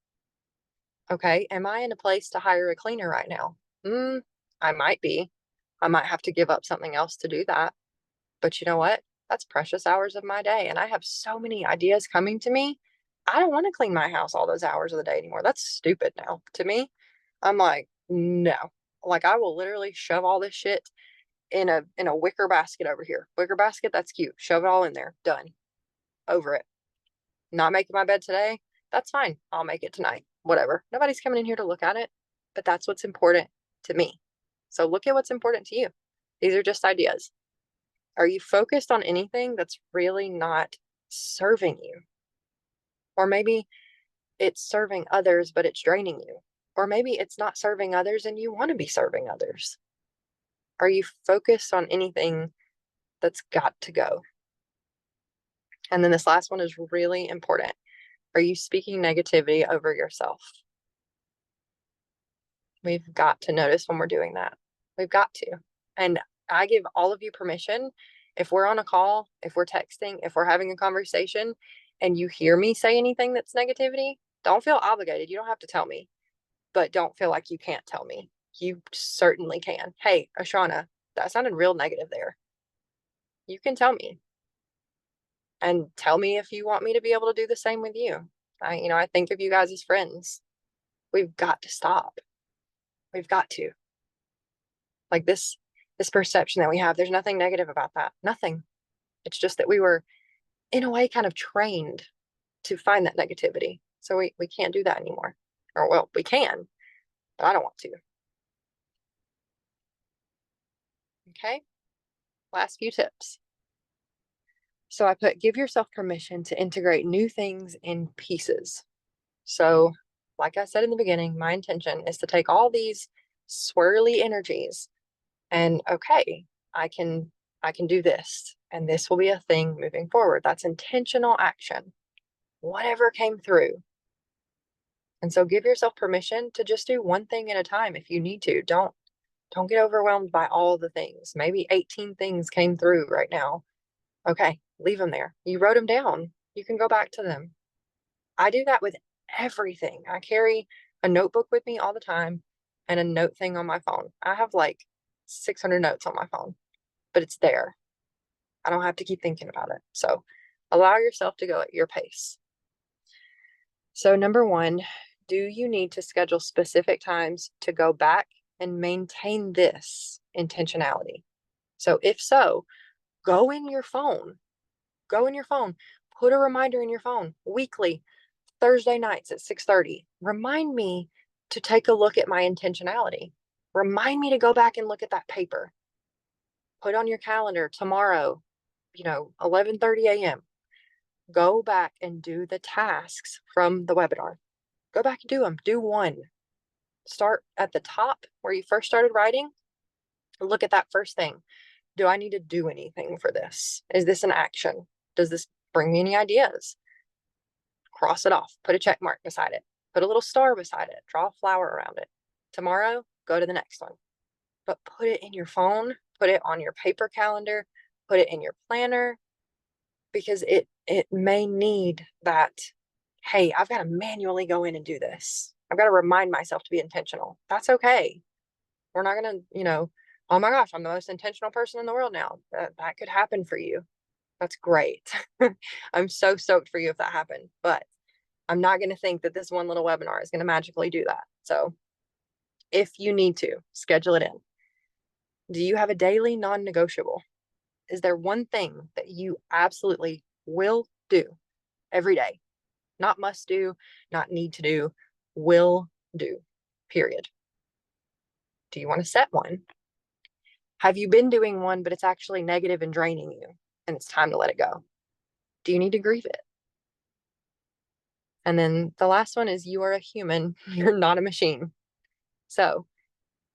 Okay. Am I in a place to hire a cleaner right now? I might be. I might have to give up something else to do that. But you know what? That's precious hours of my day. And I have so many ideas coming to me. I don't want to clean my house all those hours of the day anymore. That's stupid now. To me, I'm like, no. Like I will literally shove all this shit in a wicker basket over here. Wicker basket, that's cute. Shove it all in there. Done. Over it. Not making my bed today. That's fine. I'll make it tonight. Whatever. Nobody's coming in here to look at it, but that's what's important to me. So look at what's important to you. These are just ideas. Are you focused on anything that's really not serving you? Or maybe it's serving others, but it's draining you. Or maybe it's not serving others and you want to be serving others. Are you focused on anything that's got to go? And then this last one is really important. Are you speaking negativity over yourself? We've got to notice when we're doing that. We've got to. And I give all of you permission. If we're on a call, if we're texting, if we're having a conversation, and you hear me say anything that's negativity, don't feel obligated. You don't have to tell me, but don't feel like you can't tell me. You certainly can. Hey, Ashana, that sounded real negative there. You can tell me. And tell me if you want me to be able to do the same with you. I think of you guys as friends. We've got to stop. We've got to. Like this perception that we have, there's nothing negative about that. Nothing. It's just that we were, in a way, kind of trained to find that negativity. So we can't do that anymore. Or, well, we can, but I don't want to. Okay. Last few tips. So I put give yourself permission to integrate new things in pieces. So, like I said in the beginning, my intention is to take all these swirly energies and okay, I can do this and this will be a thing moving forward. That's intentional action. Whatever came through. And so give yourself permission to just do one thing at a time if you need to. Don't get overwhelmed by all the things. Maybe 18 things came through right now. Okay, leave them there. You wrote them down. You can go back to them. I do that with everything. I carry a notebook with me all the time and a note thing on my phone. I have like 600 notes on my phone, but it's there. I don't have to keep thinking about it. So allow yourself to go at your pace. So, number one, do you need to schedule specific times to go back and maintain this intentionality? So, if so, go in your phone. Go in your phone. Put a reminder in your phone weekly, Thursday nights at 6:30. Remind me to take a look at my intentionality. Remind me to go back and look at that paper. Put on your calendar tomorrow. 11:30 a.m. Go back and do the tasks from the webinar. Go back and do them. Do one. Start at the top where you first started writing. Look at that first thing. Do I need to do anything for this? Is this an action? Does this bring me any ideas? Cross it off. Put a check mark beside it. Put a little star beside it. Draw a flower around it. Tomorrow, go to the next one. But put it in your phone. Put it on your paper calendar. Put it in your planner, because it may need that. Hey, I've got to manually go in and do this. I've got to remind myself to be intentional. That's okay. We're not going to, oh my gosh, I'm the most intentional person in the world now. That could happen for you. That's great. I'm so stoked for you if that happened. But I'm not going to think that this one little webinar is going to magically do that. So if you need to, schedule it in. Do you have a daily non-negotiable? Is there one thing that you absolutely will do every day? Not must do, not need to do, will do, period. Do you want to set one? Have you been doing one, but it's actually negative and draining you, and it's time to let it go? Do you need to grieve it? And then the last one is, you are a human, you're not a machine. So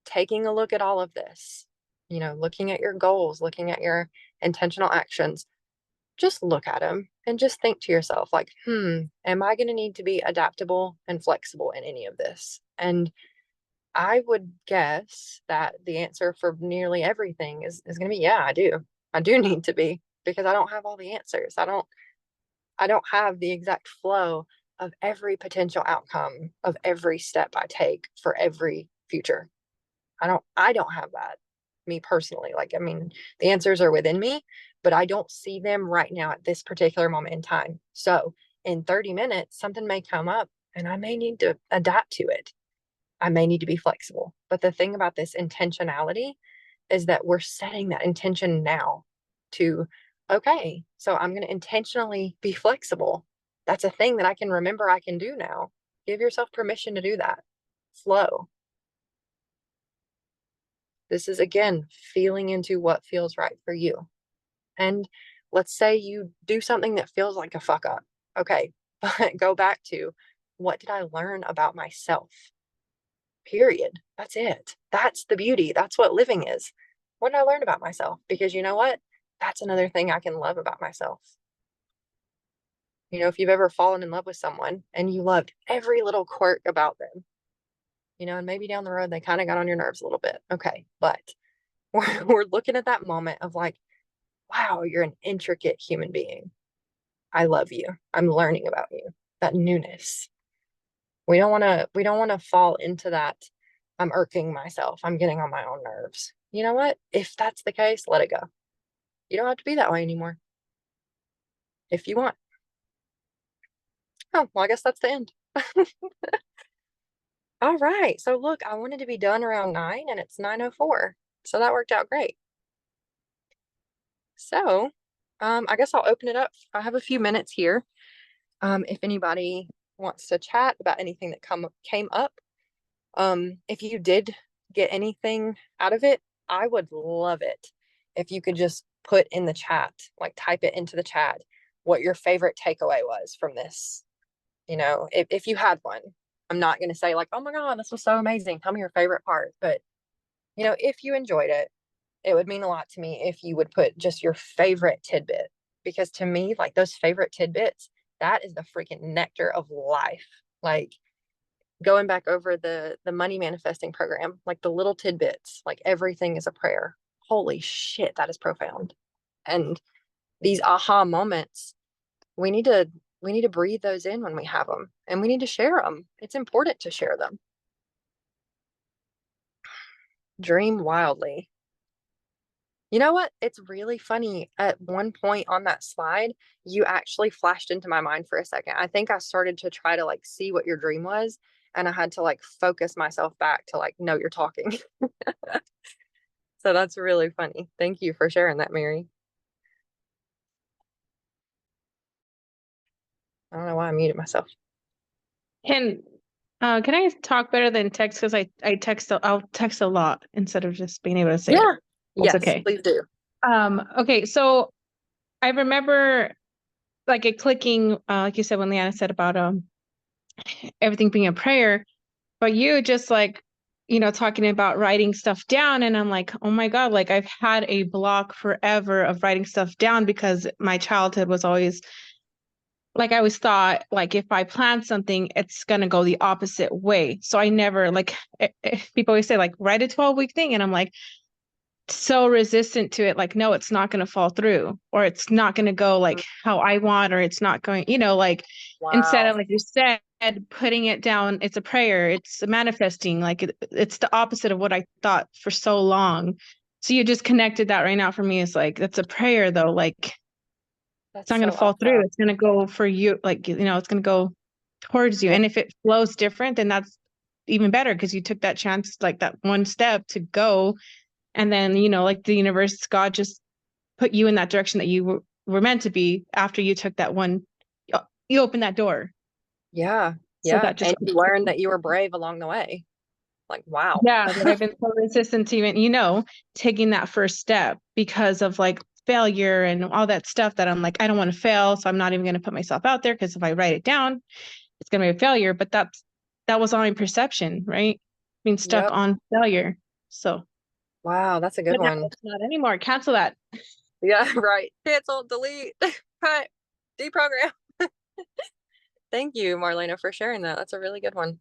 taking a look at all of this, looking at your goals, looking at your intentional actions, just look at them and just think to yourself, like, am I going to need to be adaptable and flexible in any of this? And I would guess that the answer for nearly everything is going to be, yeah, I do. I do need to be, because I don't have all the answers. I don't have the exact flow of every potential outcome of every step I take for every future. I don't have that, me personally. Like, I mean, the answers are within me, but I don't see them right now at this particular moment in time. So in 30 minutes, something may come up and I may need to adapt to it. I may need to be flexible. But the thing about this intentionality is that we're setting that intention now to, okay, so I'm going to intentionally be flexible. That's a thing that I can remember I can do now. Give yourself permission to do that. Flow. This is, again, feeling into what feels right for you. And let's say you do something that feels like a fuck up. Okay, but go back to, what did I learn about myself? Period. That's it. That's the beauty. That's what living is. What did I learn about myself? Because you know what? That's another thing I can love about myself. If you've ever fallen in love with someone and you loved every little quirk about them, and maybe down the road they kind of got on your nerves a little bit. Okay, but we're looking at that moment of like, wow, you're an intricate human being. I love you. I'm learning about you. That newness. We don't want to fall into that. I'm irking myself. I'm getting on my own nerves. You know what? If that's the case, let it go. You don't have to be that way anymore. If you want. Oh, well, I guess that's the end. All right. So look, I wanted to be done around 9 and it's 9:04. So that worked out great. So, I guess I'll open it up. I have a few minutes here. If anybody wants to chat about anything that came up. If you did get anything out of it, I would love it if you could just put in the chat, like type it into the chat, what your favorite takeaway was from this. If you had one. I'm not going to say like, oh my God, this was so amazing. Tell me your favorite part. But, if you enjoyed it, it would mean a lot to me if you would put just your favorite tidbit. Because to me, like, those favorite tidbits, that is the freaking nectar of life. Like, going back over the money manifesting program, like the little tidbits, like everything is a prayer. Holy shit, that is profound. And these aha moments, we need to breathe those in when we have them, and we need to share them. It's important to share them. Dream wildly. You know what? It's really funny. At one point on that slide, you actually flashed into my mind for a second. I think I started to try to like see what your dream was, and I had to like focus myself back to like, no, you're talking. So that's really funny. Thank you for sharing that, Mary. I don't know why I muted myself. Can can I talk better than text? Because I'll text a lot instead of just being able to say it. Yeah. That's Yes, okay. please do. Okay, so I remember like it clicking, like you said when Leanna said about everything being a prayer, but you just like, talking about writing stuff down, and I'm like, oh my God, like I've had a block forever of writing stuff down because my childhood was always like I always thought like if I plan something, it's gonna go the opposite way. So I never like people always say like write a 12-week thing, and I'm like so resistant to it, like no, it's not gonna fall through, or it's not gonna go Mm. like how I want, or it's not going, like instead Wow. of like you said, putting it down, it's a prayer, it's manifesting, like it's the opposite of what I thought for so long. So you just connected that right now for me. It's like that's a prayer though, like it's That's not going so to fall through. awesome. It's going to go for you. Like, it's going to go towards you. Yeah. And if it flows different, then that's even better because you took that chance, like that one step to go. And then, like the universe, God just put you in that direction that you were meant to be after you took that one, you opened that door. Yeah. So Yeah. that just, And you learned that you were brave along the way. Like, wow. yeah, that I've been so resistant to even, taking that first step because of like failure and all that stuff that I'm like, I don't want to fail. So I'm not even going to put myself out there because if I write it down, it's going to be a failure. But that was only perception, right? Being stuck Yep. on failure. So, Wow. That's a good but now one. it's not anymore. Cancel that. Yeah. Right. Cancel, delete, right. Deprogram. Thank you, Marlena, for sharing that. That's a really good one.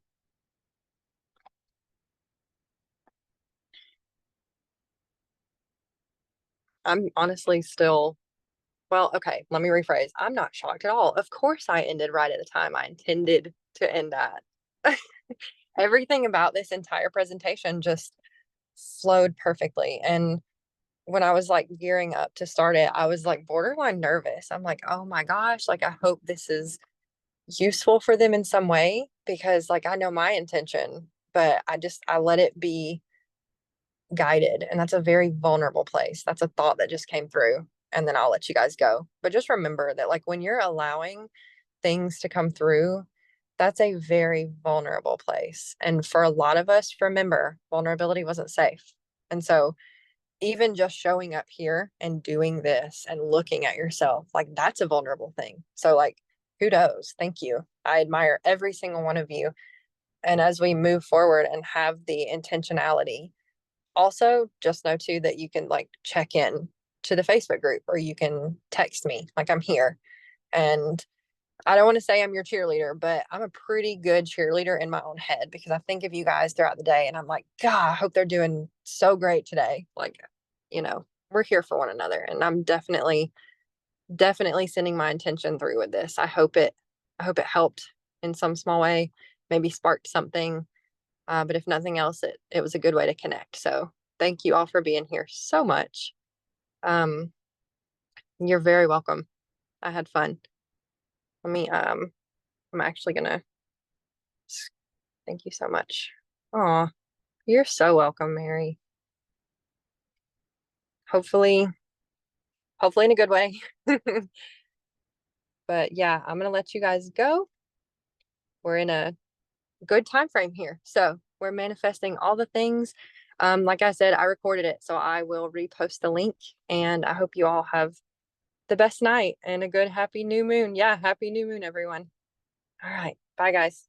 I'm honestly still, well, okay, let me rephrase. I'm not shocked at all. Of course, I ended right at the time I intended to end at. Everything about this entire presentation just flowed perfectly. And when I was like gearing up to start it, I was like borderline nervous. I'm like, oh my gosh, like I hope this is useful for them in some way because like I know my intention, but I let it be guided. And that's a very vulnerable place. That's a thought that just came through. And then I'll let you guys go. But just remember that, like, when you're allowing things to come through, that's a very vulnerable place. And for a lot of us, remember, vulnerability wasn't safe. And so, even just showing up here and doing this and looking at yourself, like, that's a vulnerable thing. So, like, kudos. Thank you. I admire every single one of you. And as we move forward and have the intentionality, also just know too that you can like check in to the Facebook group or you can text me like I'm here. And I don't want to say I'm your cheerleader, but I'm a pretty good cheerleader in my own head because I think of you guys throughout the day and I'm like, God, I hope they're doing so great today. Like, we're here for one another. And I'm definitely sending my intention through with this. I hope it helped in some small way, maybe sparked something. But if nothing else, it was a good way to connect. So thank you all for being here so much. Um, you're very welcome. I had fun. Let me, I'm actually gonna, thank you so much. Oh, you're so welcome, Mary. Hopefully, hopefully in a good way. But yeah, I'm gonna let you guys go. We're in a good time frame here. So we're manifesting all the things. Like I said, I recorded it, so I will repost the link and I hope you all have the best night and a good happy new moon. Yeah, happy new moon, everyone. All right. Bye, guys.